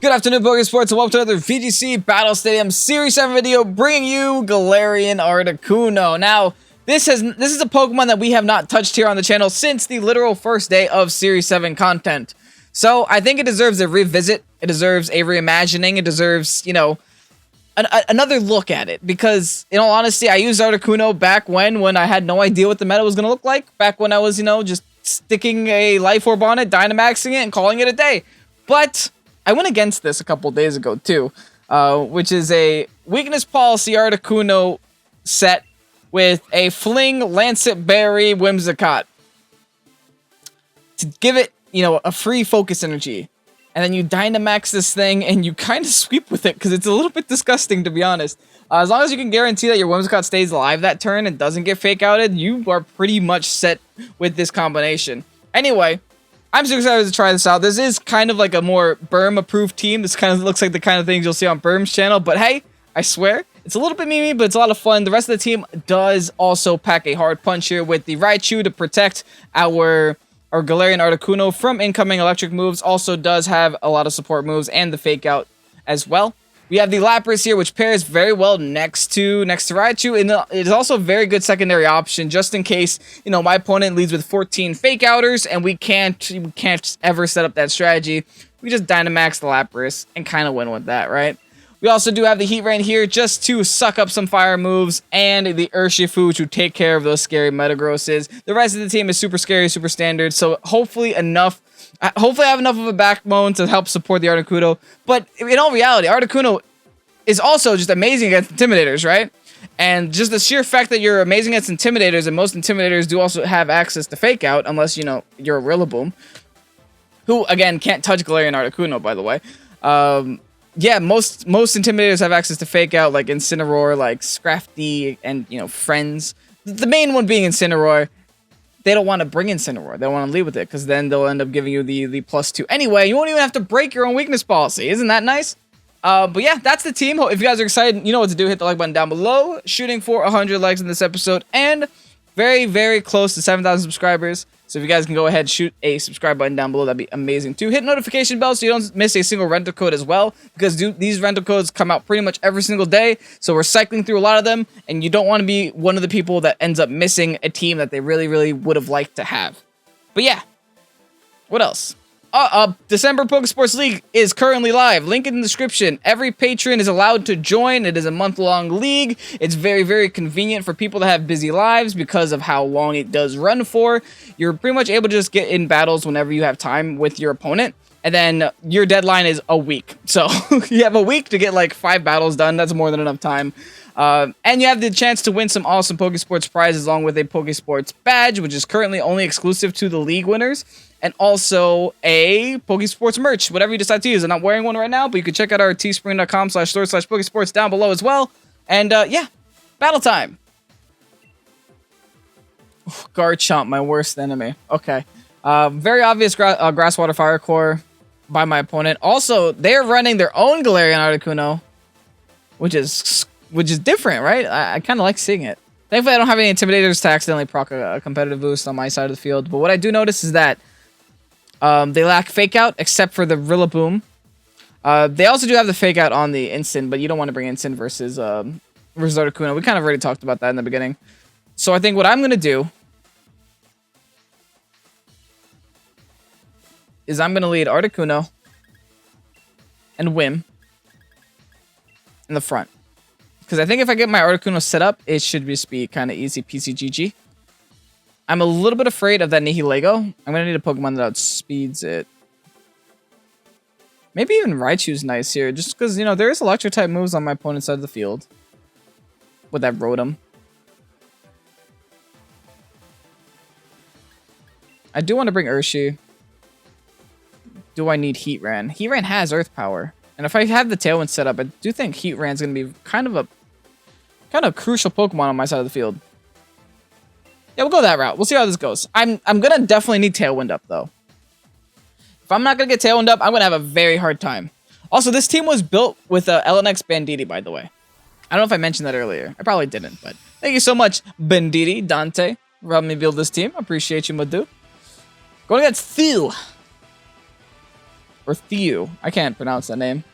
Good afternoon, Pokésports, and welcome to another VGC Battle Stadium Series 7 video, bringing you Galarian Articuno. Now, this is a Pokemon that we have not touched here on the channel since the literal first day of Series 7 content. So, I think it deserves a revisit, it deserves a reimagining, it deserves, you know, another look at it. Because, in all honesty, I used Articuno back when I had no idea what the meta was going to look like. Back when I was, you know, just sticking a Life Orb on it, Dynamaxing it, and calling it a day. But I went against this a couple days ago too, which is a Weakness Policy Articuno set with a Fling, Lancet Berry, Whimsicott to give it, you know, a free focus energy. And then you Dynamax this thing and you kind of sweep with it because it's a little bit disgusting, to be honest. As long as you can guarantee that your Whimsicott stays alive that turn and doesn't get fake outed, you are pretty much set with this combination. Anyway, I'm super excited to try this out. This is kind of like a more Burm approved team. This kind of looks like the kind of things you'll see on Burm's channel. But hey, I swear, it's a little bit memey, but it's a lot of fun. The rest of the team does also pack a hard punch here with the Raichu to protect our Galarian Articuno from incoming electric moves. Also does have a lot of support moves and the fake out as well. We have the Lapras here, which pairs very well next to Raichu, and it is also a very good secondary option, just in case, you know, my opponent leads with 14 fake outers, and we can't ever set up that strategy. We just Dynamax the Lapras and kind of win with that, right? We also do have the Heat Rain here, just to suck up some fire moves, and the Urshifu to take care of those scary Metagrosses. The rest of the team is super scary, super standard, so hopefully I have enough of a backbone to help support the Articuno. But in all reality, Articuno is also just amazing against Intimidators, right? And just the sheer fact that you're amazing against Intimidators, and most Intimidators do also have access to Fake Out, unless, you know, you're a Rillaboom, who, again, can't touch Galarian Articuno, by the way. Yeah, most Intimidators have access to Fake Out, like Incineroar, like Scrafty, and, you know, Friends. The main one being Incineroar. They don't want to bring Incineroar. They want to leave with it, because then they'll end up giving you the +2. Anyway, you won't even have to break your own weakness policy. Isn't that nice? But yeah, that's the team. If you guys are excited, you know what to do. Hit the like button down below. Shooting for 100 likes in this episode, and very, very close to 7,000 subscribers. So if you guys can go ahead and shoot a subscribe button down below, that'd be amazing too. Hit notification bell so you don't miss a single rental code as well, because these rental codes come out pretty much every single day. So we're cycling through a lot of them, and you don't want to be one of the people that ends up missing a team that they really, really would have liked to have. But yeah, what else? December Pokésports League is currently live. Link in the description. Every patron is allowed to join. It is a month-long league. It's very, very convenient for people that have busy lives because of how long it does run for. You're pretty much able to just get in battles whenever you have time with your opponent. And then your deadline is a week. So you have a week to get like 5 battles done. That's more than enough time. And you have the chance to win some awesome Pokésports prizes along with a Pokésports badge, which is currently only exclusive to the league winners. And also a Pokésports merch, whatever you decide to use. I'm not wearing one right now, but you can check out our teespring.com/store/Pokésports down below as well. And yeah, battle time. Garchomp, my worst enemy. Okay. Very obvious Grass Water Fire Core by my opponent. Also, they're running their own Galarian Articuno, which is different, right? I kind of like seeing it. Thankfully, I don't have any Intimidators to accidentally proc a competitive boost on my side of the field. But what I do notice is that they lack Fake Out, except for the Rillaboom. They also do have the Fake Out on the Instant, but you don't want to bring Instant versus Articuno. We kind of already talked about that in the beginning. So I think what I'm going to do is I'm going to lead Articuno and Whim in the front. Because I think if I get my Articuno set up, it should just be kind of easy peasy GG. I'm a little bit afraid of that Nihilego. I'm going to need a Pokemon that outspeeds it. Maybe even Raichu's nice here, just because, you know, there is Electric-type moves on my opponent's side of the field. With that Rotom. I do want to bring Urshi. Do I need Heatran? Heatran has Earth Power. And if I have the Tailwind set up, I do think Heatran's going to be kind of crucial Pokemon on my side of the field. Yeah, we'll go that route. We'll see how this goes. I'm gonna definitely need Tailwind up, though. If I'm not gonna get Tailwind up, I'm gonna have a very hard time. Also, this team was built with LNX Banditti, by the way. I don't know if I mentioned that earlier. I probably didn't, but thank you so much, Banditti, Dante, for helping me build this team. I appreciate you, my dude. Going against Phil. Or Thieu. I can't pronounce that name.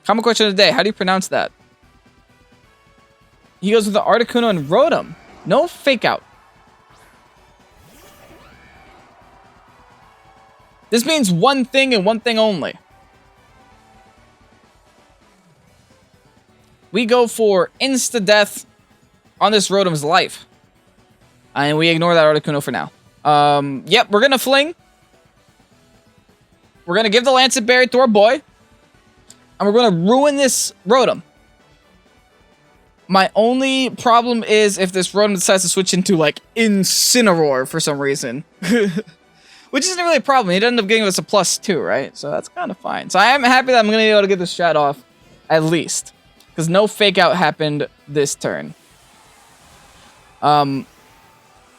Comment question of the day. How do you pronounce that? He goes with the Articuno and Rotom. No fake out. This means one thing and one thing only. We go for insta-death on this Rotom's life. And we ignore that Articuno for now. Yep, we're going to fling. We're going to give the Lancet Berry to our boy. And we're going to ruin this Rotom. My only problem is if this Rotom decides to switch into, like, Incineroar for some reason. Which isn't really a problem. He'd end up getting us a +2, right? So that's kind of fine. So I am happy that I'm going to be able to get this strat off, at least. Because no fake out happened this turn.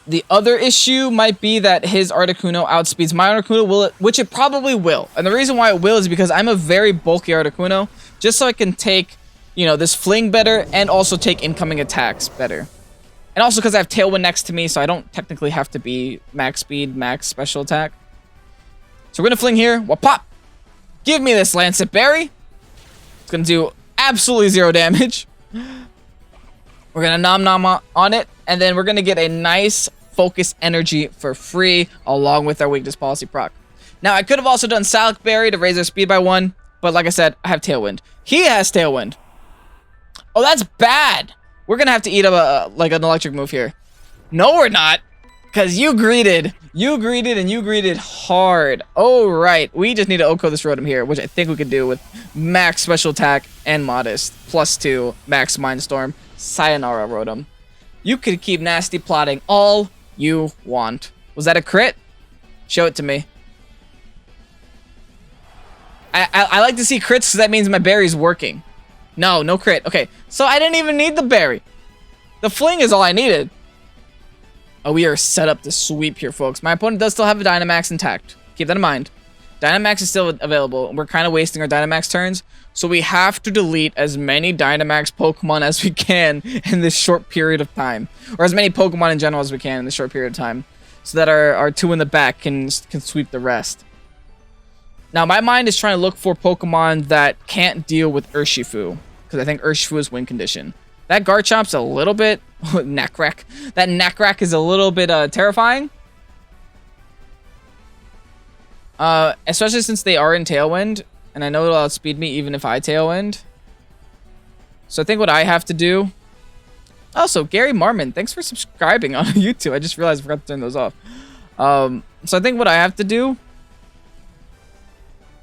The other issue might be that his Articuno outspeeds my Articuno, which it probably will. And the reason why it will is because I'm a very bulky Articuno, just so I can take, you know, this fling better and also take incoming attacks better. And also because I have Tailwind next to me, so I don't technically have to be max speed, max special attack. So we're going to fling here. Well, pop! Give me this Lancet Berry. It's going to do absolutely 0 damage. We're going to Nom Nom on it, and then we're going to get a nice Focus Energy for free, along with our Weakness Policy proc. Now, I could have also done Salic Berry to raise our speed by 1, but like I said, I have Tailwind. He has Tailwind. Oh, that's bad. We're going to have to eat up like an electric move here. No, we're not, because you greeted. You greeted, and you greeted hard. Oh, right. We just need to OHKO this Rotom here, which I think we could do with max special attack and modest. +2, max Mindstorm. Sayonara, Rotom. You could keep nasty plotting all you want. Was that a crit? Show it to me. I like to see crits because that means my berry's working. No, no crit. Okay, so I didn't even need the berry. The fling is all I needed. Oh, we are set up to sweep here, folks. My opponent does still have a Dynamax intact. Keep that in mind. Dynamax is still available. We're kind of wasting our Dynamax turns, so we have to delete as many Dynamax Pokemon as we can in this short period of time. Or as many Pokemon in general as we can in this short period of time, so that our two in the back can sweep the rest. Now, my mind is trying to look for Pokemon that can't deal with Urshifu, because I think Urshifu is win condition. That Garchomp's a little bit... Necrack. That Necrack is a little bit terrifying. Especially since they are in Tailwind, and I know it'll outspeed me even if I Tailwind. So I think what I have to do... Also, Gary Marmon, thanks for subscribing on YouTube. I just realized I forgot to turn those off. So I think what I have to do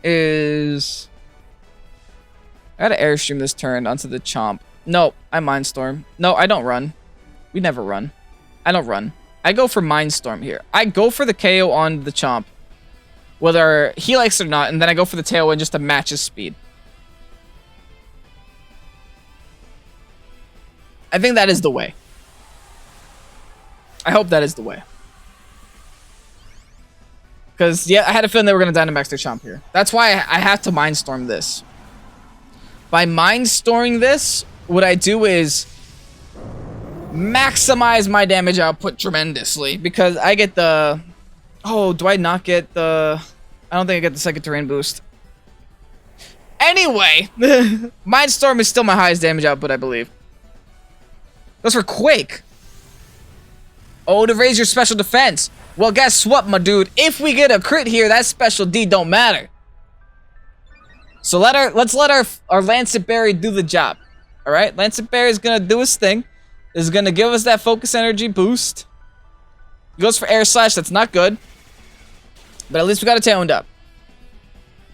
is... I gotta Airstream this turn onto the Chomp. No, I Mindstorm. No, I don't run. We never run. I don't run. I go for Mindstorm here. I go for the KO on the Chomp, whether he likes it or not, and then I go for the Tailwind just to match his speed. I think that is the way. I hope that is the way. Because, yeah, I had a feeling they were going to Dynamax their Chomp here. That's why I have to Mindstorm this. By Mindstorming this, what I do is maximize my damage output tremendously. Because I get the... Oh, do I not get the... I don't think I get the second terrain boost. Anyway, Mindstorm is still my highest damage output, I believe. That's for Quake. Oh, to raise your special defense. Well, guess what, my dude? If we get a crit here, that special D don't matter. So let's let our Lancet Berry do the job. Alright? Lancet Berry is gonna do his thing. Is gonna give us that focus energy boost. He goes for Air Slash, that's not good. But at least we got it Tailwind up.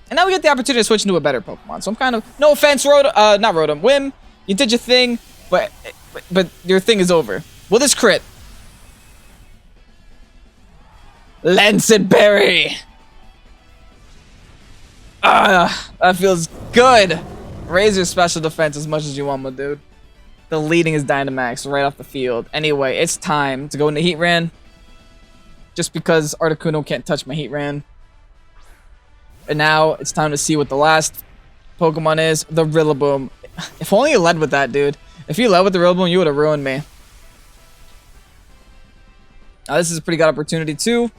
And now we get the opportunity to switch into a better Pokemon. So I'm kind of... No offense, not Rotom. Whim, you did your thing, but your thing is over. Will this crit? Lancet Berry! That feels good. Raise your special defense as much as you want, my dude. The leading is Dynamax right off the field. Anyway, it's time to go into Heatran. Just because Articuno can't touch my Heatran. And now it's time to see what the last Pokemon is. The Rillaboom. If only you led with that, dude. If you led with the Rillaboom, you would have ruined me. Now this is a pretty good opportunity too.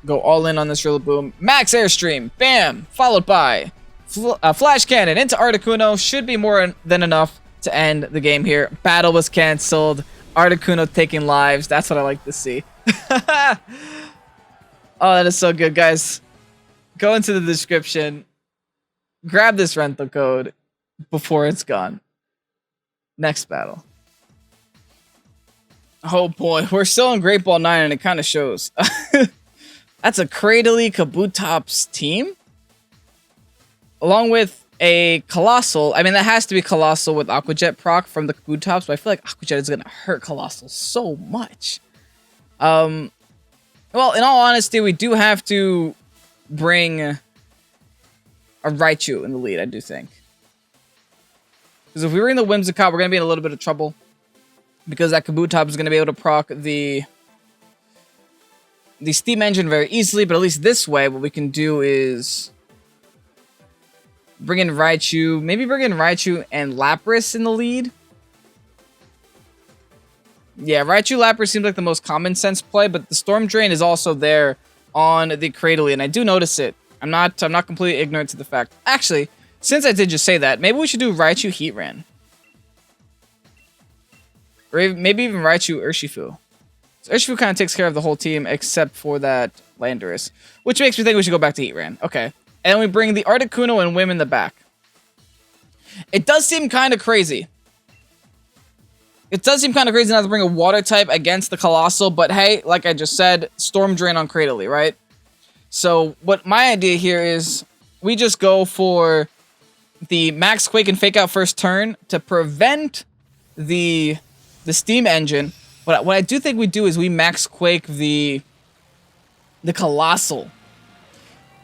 go all in on this Rillaboom. Max Airstream, bam, followed by Flash Cannon into Articuno. Should be more than enough to end the game here. Battle was canceled. Articuno taking lives. That's what I like to see. Oh, that is so good, guys. Go into the description. Grab this rental code before it's gone. Next battle. Oh boy, we're still in Great Ball 9 and it kind of shows. That's a Cradily Kabutops team. Along with a Colossal. I mean, that has to be Colossal with Aqua Jet proc from the Kabutops, but I feel like Aqua Jet is going to hurt Colossal so much. Well, in all honesty, we do have to bring a Raichu in the lead, I do think. Because if we bring the Whimsicott, we're going to be in a little bit of trouble. Because that Kabutops is going to be able to proc the Steam Engine very easily, but at least this way, what we can do is bring in Raichu, maybe bring in Raichu and Lapras in the lead. Yeah, Raichu Lapras seems like the most common sense play, but the Storm Drain is also there on the Cradily, and I do notice it. I'm not completely ignorant to the fact. Actually, since I did just say that, maybe we should do Raichu Heatran. Or maybe even Raichu Urshifu. So Urshifu kind of takes care of the whole team except for that Landorus. Which makes me think we should go back to Heatran. Okay. And we bring the Articuno and Whim in the back. It does seem kind of crazy. It does seem kind of crazy not to bring a Water type against the Colossal. But hey, like I just said, Storm Drain on Cradily, right? So what my idea here is we just go for the Max Quake and Fake Out first turn to prevent the Steam Engine. But what I do think we do is we Max Quake the Colossal.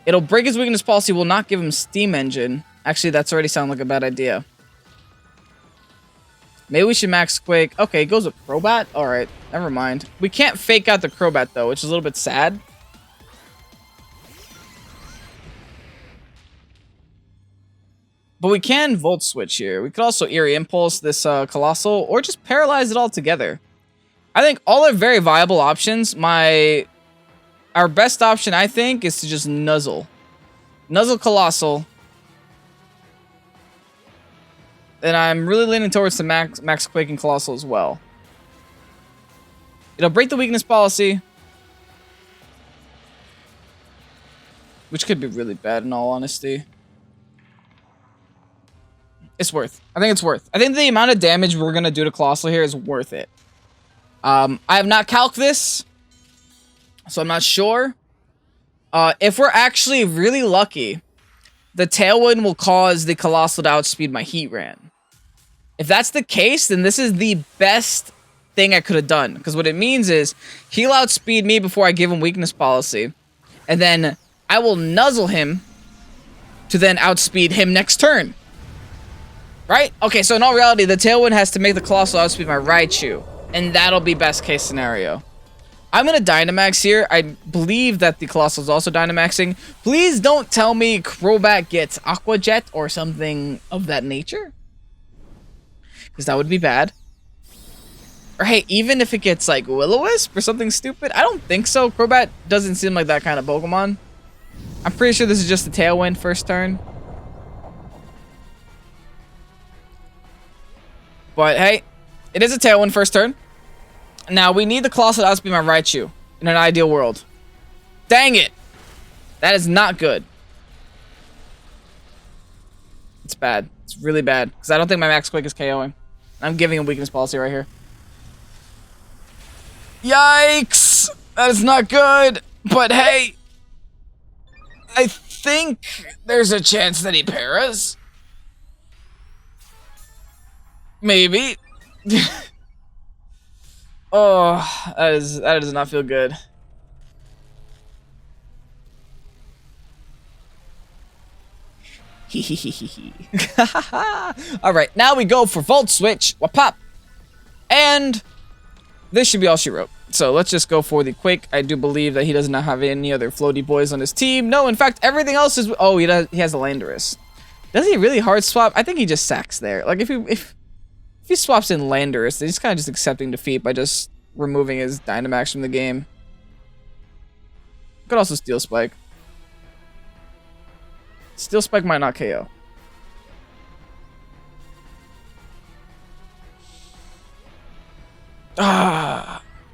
It'll break his weakness policy, will not give him Steam Engine. Actually, that's already sounding like a bad idea. Maybe we should Max Quake. Okay, it goes with Crobat? Alright, never mind. We can't Fake Out the Crobat, though, which is a little bit sad. But we can Volt Switch here. We could also Eerie Impulse this Colossal, or just Paralyze it all together. I think all are very viable options. Our best option, I think, is to just Nuzzle. Nuzzle Colossal. And I'm really leaning towards the Max Quake and Colossal as well. It'll break the weakness policy. Which could be really bad in all honesty. It's worth. I think it's worth. I think the amount of damage we're going to do to Colossal here is worth it. I have not calced this, so I'm not sure. If we're actually really lucky, the Tailwind will cause the Colossal to outspeed my Heatran. If that's the case, then this is the best thing I could have done. Because what it means is, he'll outspeed me before I give him weakness policy. And then I will Nuzzle him to then outspeed him next turn. Right? Okay, so in all reality, the Tailwind has to make the Colossal outspeed my Raichu. And that'll be best case scenario. I'm going to Dynamax here. I believe that the Colossal is also Dynamaxing. Please don't tell me Crobat gets Aqua Jet or something of that nature. Because that would be bad. Or hey, even if it gets like Will-O-Wisp or something stupid. I don't think so. Crobat doesn't seem like that kind of Pokemon. I'm pretty sure this is just a Tailwind first turn. But hey, it is a Tailwind first turn. Now, we need the Colossal to outspeed my Raichu in an ideal world. Dang it! That is not good. It's bad. It's really bad. Because I don't think my Max Quake is KOing. I'm giving him weakness policy right here. Yikes! That is not good. But hey, I think there's a chance that he paras. Maybe. Oh, that does not feel good. Alright, now we go for Volt Switch. Wapop. And this should be all she wrote. So let's just go for the Quake. I do believe that he does not have any other floaty boys on his team. No, in fact, everything else is... Oh, he has a Landorus. Does he really hard swap? I think he just sacks there. Like, if he swaps in Landorus, he's kind of just accepting defeat by just removing his Dynamax from the game. Could also Steel Spike. Steel Spike might not KO.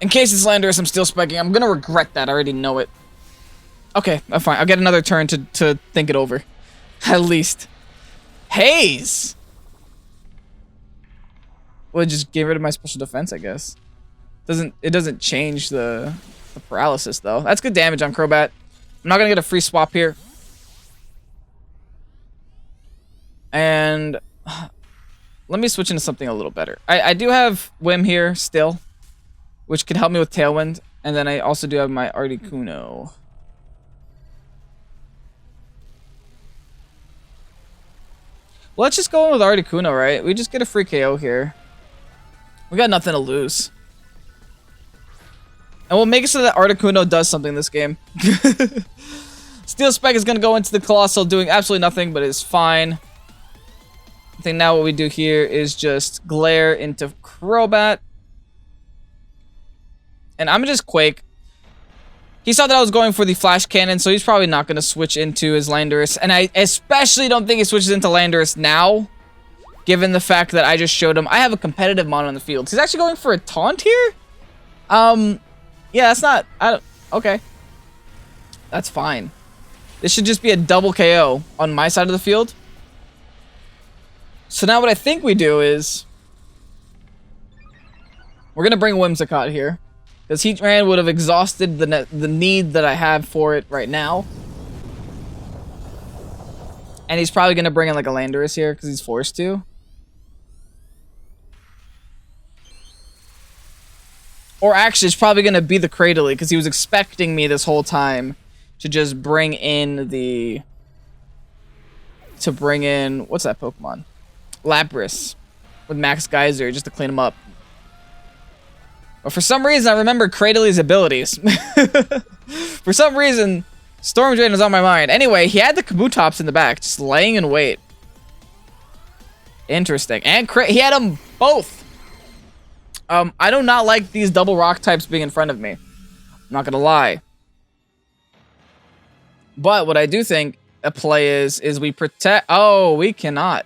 In case it's Landorus, I'm Steel Spiking. I'm gonna regret that. I already know it. Okay, I'm fine. I'll get another turn to think it over. At least. Haze! Well, just get rid of my special defense, I guess. It doesn't change the paralysis, though. That's good damage on Crobat. I'm not gonna get a free swap here. And let me switch into something a little better. I do have Whim here still, which could help me with Tailwind. And then I also do have my Articuno. Well, let's just go in with Articuno, right? We just get a free KO here. We got nothing to lose. And we'll make it so that Articuno does something this game. Steel Spike is going to go into the Colossal doing absolutely nothing, but it's fine. I think now what we do here is just Glare into Crobat. And I'm just Quake. He saw that I was going for the Flash Cannon, so he's probably not going to switch into his Landorus. And I especially don't think he switches into Landorus now, given the fact that I just showed him I have a competitive mono on the field. He's actually going for a taunt here? Yeah, that's not... okay. That's fine. This should just be a double KO on my side of the field. So now what I think we do is... we're going to bring Whimsicott here. Because Heatran would have exhausted the need that I have for it right now. And he's probably going to bring in like a Landorus here because he's forced to. Or actually, it's probably going to be the Cradily because he was expecting me this whole time to just bring in the... to bring in... what's that Pokemon? Lapras with Max Geyser just to clean him up. But for some reason, I remember Cradely's abilities. For some reason, Storm Drain was on my mind. Anyway, he had the Kabutops in the back, just laying in wait. Interesting. And he had them both. I do not like these double rock types being in front of me. I'm not gonna lie. But what I do think a play is we protect... oh, we cannot.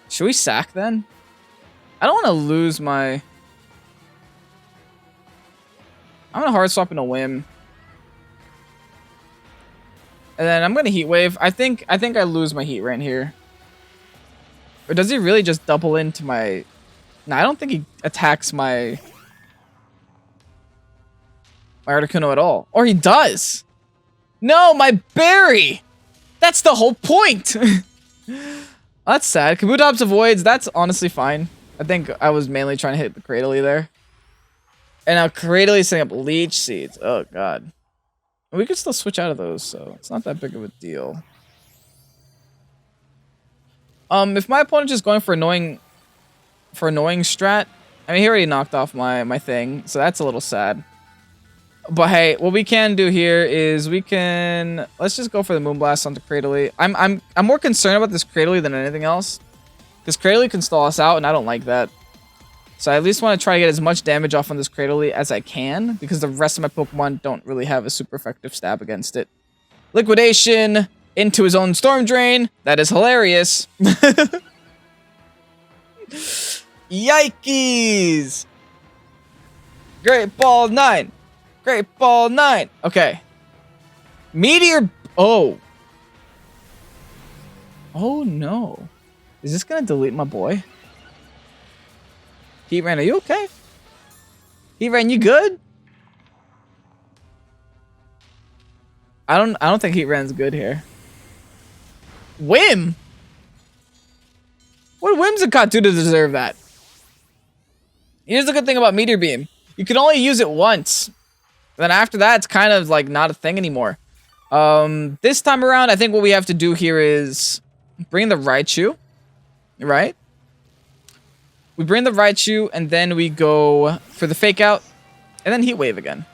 Should we sack then? I don't want to lose my... I'm gonna hard swap in a Whim. And then I'm gonna Heat Wave. I think I lose my Heat right here. Or does he really just double into my... no, I don't think he attacks my Articuno at all. Or he does! No, my Berry! That's the whole point! That's sad. Kabutops avoids, that's honestly fine. I think I was mainly trying to hit the Cradily there. And now Cradily is setting up Leech Seeds. Oh, God. We could still switch out of those, so it's not that big of a deal. If my opponent is going for annoying strat, I mean, he already knocked off my thing, so that's a little sad. But hey, what we can do here is we can... let's just go for the Moonblast onto Cradily. I'm more concerned about this Cradily than anything else. Because Cradily can stall us out, and I don't like that. So I at least want to try to get as much damage off on this Cradily as I can, because the rest of my Pokemon don't really have a super effective stab against it. Liquidation into his own Storm Drain. That is hilarious. Yikes! Great Ball 9. Great Ball 9. Okay. Meteor... oh. Oh, no. Is this going to delete my boy? Heatran, are you okay? Heatran, you good? I don't think Heatran's good here. Whim? What did Whimsicott do to deserve that? Here's the good thing about Meteor Beam. You can only use it once. Then after that, it's kind of like not a thing anymore. This time around, I think what we have to do here is bring the Raichu. Right? We bring the Raichu, and then we go for the Fake Out, and then Heat Wave again.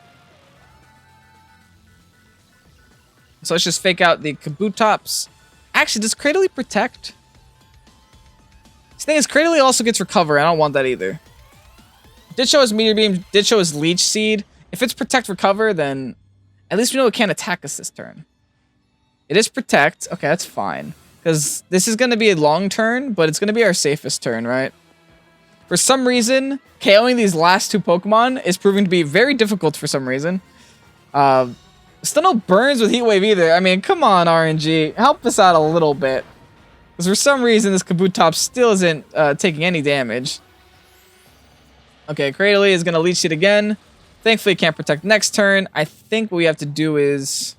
So let's just Fake Out the Kabutops. Actually, does Cradily protect? The thing is, Cradily also gets Recover. I don't want that either. Did show us Meteor Beam, did show us Leech Seed. If it's Protect Recover, then At least we know it can't attack us this turn. It is Protect. Okay, that's fine. Because this is going to be a long turn, but it's going to be our safest turn, right? For some reason, KOing these last two Pokemon is proving to be very difficult for some reason. Still no burns with Heat Wave either. I mean, come on, RNG. Help us out a little bit. Because for some reason, this Kabutops still isn't taking any damage. Okay, Cradily is going to Leech Seed again. Thankfully, it can't protect next turn. I think what we have to do is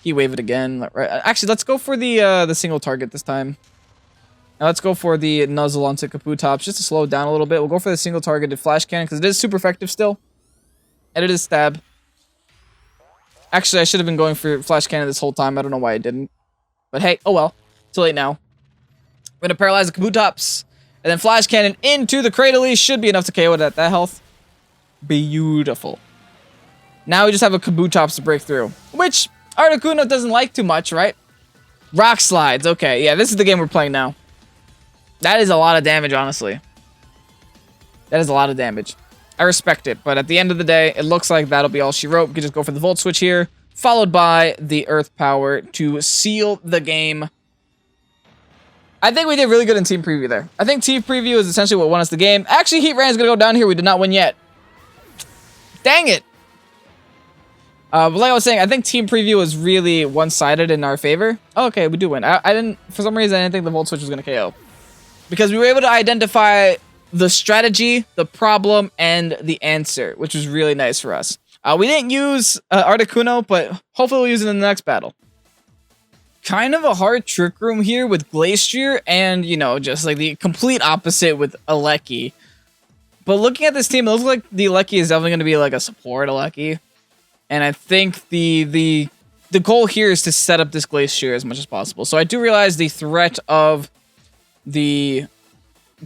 Heat Wave it again. Actually, let's go for the single target this time. Now let's go for the Nuzzle onto Kabutops just to slow it down a little bit. We'll go for the single targeted Flash Cannon because it is super effective still. And it is Stab. Actually, I should have been going for Flash Cannon this whole time. I don't know why I didn't. But hey, oh well. Too late now. We're going to paralyze the Kabutops. And then Flash Cannon into the Cradily. Should be enough to KO it at that health. Beautiful. Now we just have a Kabutops to break through. Which Articuno doesn't like too much, right? Rock Slides. Okay, yeah, this is the game we're playing now. That is a lot of damage, honestly. That is a lot of damage. I respect it, but at the end of the day, it looks like that'll be all she wrote. We can just go for the Volt Switch here, followed by the Earth Power to seal the game. I think we did really good in Team Preview there. I think Team Preview is essentially what won us the game. Actually, Heat Ran is going to go down here. We did not win yet. Dang it. But like I was saying, I think Team Preview was really one-sided in our favor. Oh, okay, we do win. I didn't, for some reason, I didn't think the Volt Switch was going to KO. Because we were able to identify the strategy, the problem, and the answer, which was really nice for us. We didn't use Articuno, but hopefully we'll use it in the next battle. Kind of a hard Trick Room here with Glastrier, and, you know, just like the complete opposite with Alecki. But looking at this team, it looks like the Alecki is definitely going to be like a support Alecki. And I think the goal here is to set up this Glacier as much as possible. So I do realize the threat of the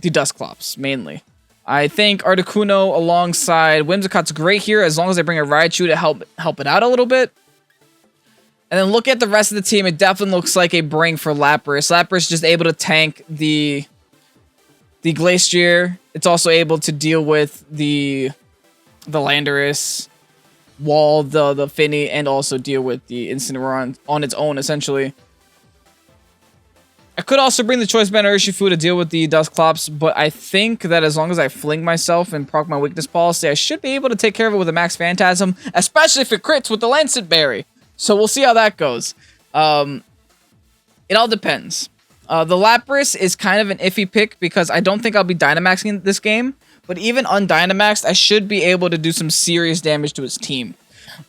Dusclops, mainly. I think Articuno alongside Whimsicott's great here, as long as they bring a Raichu to help it out a little bit. And then look at the rest of the team. It definitely looks like a bring for Lapras. Lapras just able to tank the Glacier. It's also able to deal with the Landorus, wall the Fini, and also deal with the Incineroar on its own, essentially. I could also bring the Choice Band or Urshifu to deal with the Dusclops, but I think that as long as I fling myself and proc my weakness policy, I should be able to take care of it with a Max Phantasm, especially if it crits with the Lancet Berry. So we'll see how that goes. It all depends. The Lapras is kind of an iffy pick because I don't think I'll be Dynamaxing this game, but even undynamaxed, I should be able to do some serious damage to his team.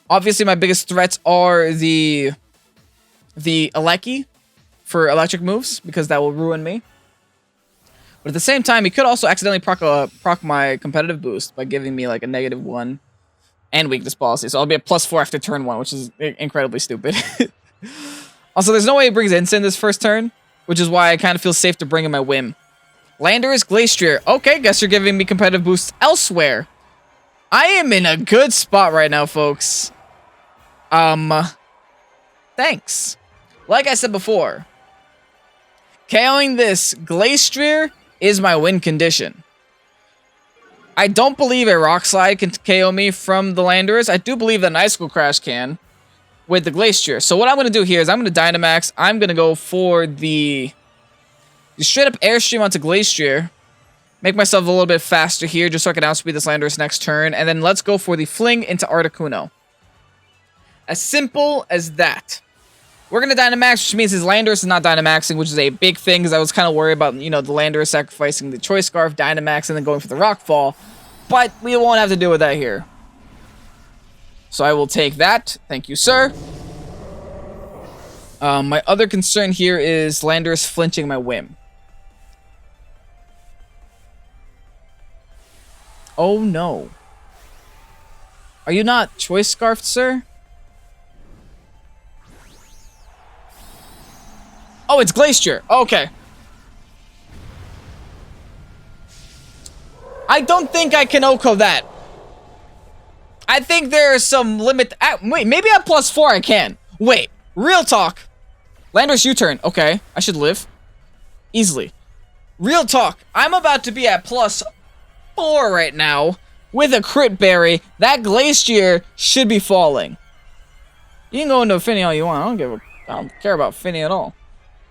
Obviously, my biggest threats are the Alecki for electric moves, because that will ruin me. But at the same time, he could also accidentally proc my competitive boost by giving me like a -1 and weakness policy. So I'll be a +4 after turn 1, which is incredibly stupid. Also, there's no way he brings Instant this first turn, which is why I kind of feel safe to bring in my Whim. Landorus, Glastrier. Okay, guess you're giving me competitive boosts elsewhere. I am in a good spot right now, folks. Thanks. Like I said before, KOing this Glastrier is my win condition. I don't believe a Rock Slide can KO me from the Landorus. I do believe that an Icicle Crash can with the Glastrier. So what I'm going to do here is I'm going to Dynamax. I'm going to go for the straight up Airstream onto Glastrier. Make myself a little bit faster here just so I can outspeed this Landorus next turn. And then let's go for the Fling into Articuno. As simple as that. We're going to Dynamax, which means his Landorus is not Dynamaxing, which is a big thing, because I was kind of worried about, you know, the Landorus sacrificing the Choice Scarf, Dynamax, and then going for the Rock Fall. But we won't have to deal with that here. So I will take that. Thank you, sir. My other concern here is Landorus flinching my Whim. Oh, no. Are you not Choice Scarfed, sir? Oh, it's Glacier. Okay. I don't think I can OHKO that. I think there is some limit. Wait, maybe at +4 I can. Wait, real talk. Landorus U-turn. Okay, I should live. Easily. Real talk. I'm about to be at +4 right now with a Crit Berry. That Glacier should be falling. You can go into a Fini all you want. I don't care about Fini at all.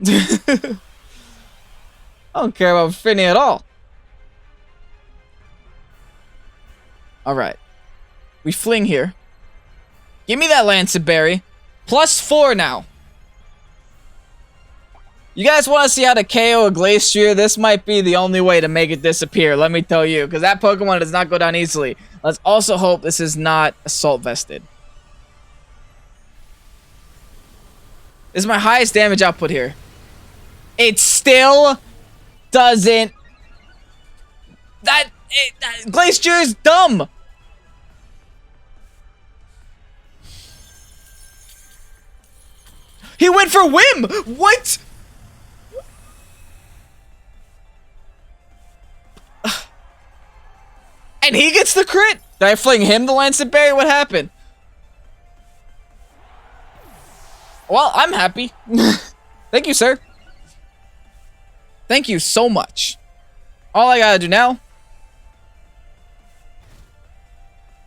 I don't care about Fini at all. Alright. We fling here. Give me that Lancet Berry. +4 now. You guys want to see how to KO a Glacier? This might be the only way to make it disappear, let me tell you. Because that Pokemon does not go down easily. Let's also hope this is not Assault Vested. This is my highest damage output here. It still doesn't... That Glacier is dumb! He went for Whim! What?! And he gets the crit! Did I fling him the Lancet Berry? What happened? Well, I'm happy. Thank you, sir. Thank you so much. All I gotta do now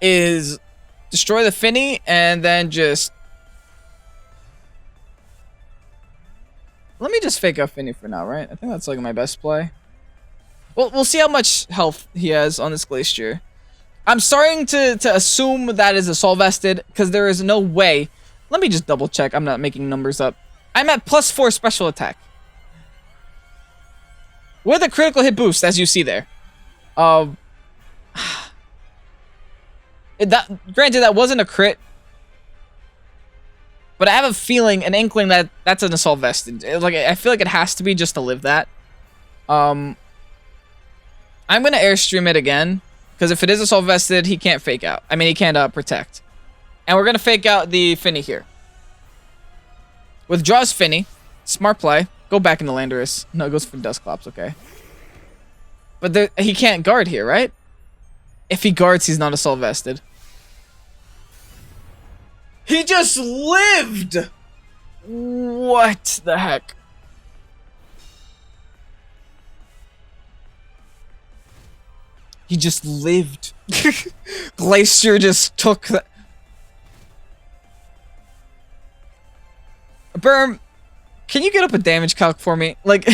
is destroy the Fini and then just... Let me just fake out Fini for now, right? I think that's like my best play. Well, we'll see how much health he has on this Glacier. I'm starting to assume that is Assault Vested, because there is no way. Let me just double check. I'm not making numbers up. I'm at +4 special attack. With a critical hit boost, as you see there. Granted, that wasn't a crit. But I have a feeling, an inkling that that's an Assault Vested. Like, I feel like it has to be just to live that. I'm going to Airstream it again. Because if it is Assault Vested, he can't fake out. I mean, he can't protect. And we're going to fake out the Fini here. Withdraws Fini. Smart play. Go back into Landorus. No, it goes for Dusclops, okay. But he can't guard here, right? If he guards, he's not Assault Vested. He just lived! What the heck? He just lived. Glacier just took the... Burm, can you get up a damage calc for me? Like...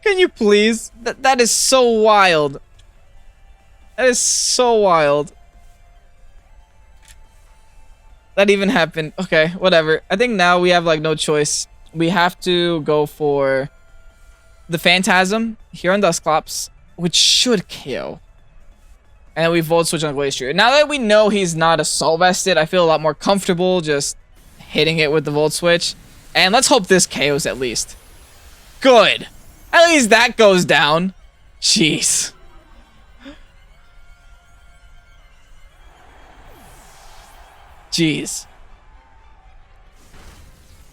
Can you please? That is so wild. That is so wild. That even happened. Okay, whatever. I think now we have like no choice. We have to go for the Phantasm here on Dusclops, which should kill. And then we Volt Switch on Glacier. Now that we know he's not Assault Vested, I feel a lot more comfortable just hitting it with the Volt Switch. And let's hope this KOs at least. Good. At least that goes down. Jeez. Jeez.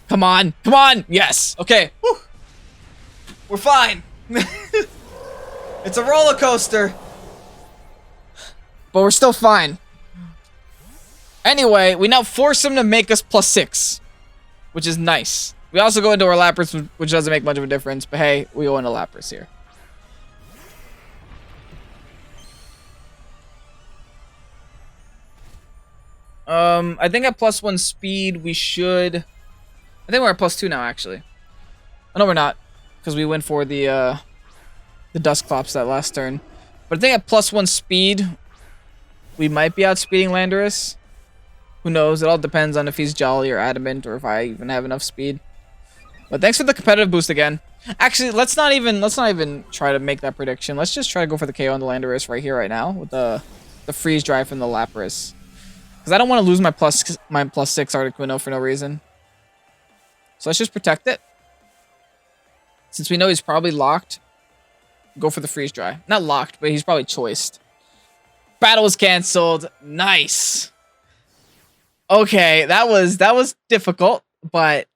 Come on. Come on. Yes. Okay. Whew. We're fine. It's a roller coaster. But we're still fine. Anyway, we now force him to make us +6. Which is nice. We also go into our Lapras, which doesn't make much of a difference. But hey, we go into Lapras here. I think at +1 speed, we should... I think we're at +2 now, actually. Oh, no, we're not. Because we went for the Dusclops that last turn. But I think at +1 speed, we might be outspeeding Landorus. Who knows? It all depends on if he's Jolly or Adamant, or if I even have enough speed. But thanks for the competitive boost again. Actually, let's not even try to make that prediction. Let's just try to go for the KO on the Landorus right here, right now, with the freeze drive from the Lapras. Because I don't want to lose my +6 Articuno for no reason. So let's just protect it. Since we know he's probably locked, go for the freeze dry. Not locked, but he's probably choiced. Battle was canceled. Nice. Okay, that was difficult, but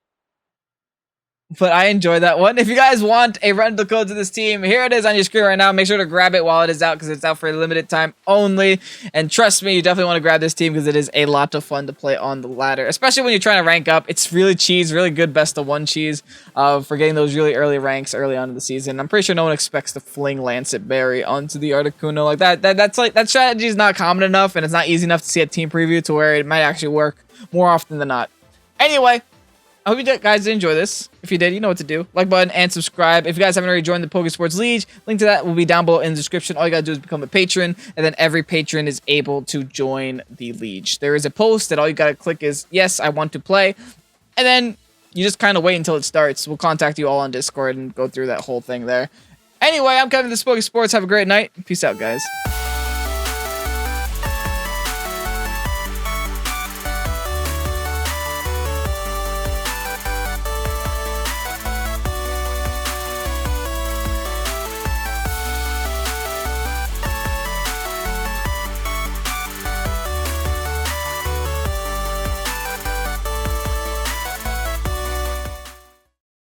But I enjoyed that one. If you guys want a rental code to this team, here it is on your screen right now. Make sure to grab it while it is out because it's out for a limited time only. And trust me, you definitely want to grab this team because it is a lot of fun to play on the ladder, especially when you're trying to rank up. It's really cheese, really good best of one cheese for getting those really early ranks early on in the season. I'm pretty sure no one expects to fling Lancet Berry onto the Articuno like that. That strategy is not common enough, and it's not easy enough to see a team preview to where it might actually work more often than not. Anyway, I hope you guys did enjoy this. If you did, you know what to do. Like button and subscribe. If you guys haven't already joined the Pokésports League, link to that will be down below in the description. All you gotta do is become a patron, and then every patron is able to join the League. There is a post that all you gotta click is, yes, I want to play. And then you just kind of wait until it starts. We'll contact you all on Discord and go through that whole thing there. Anyway, I'm Kevin, this is Pokésports. Have a great night. Peace out, guys.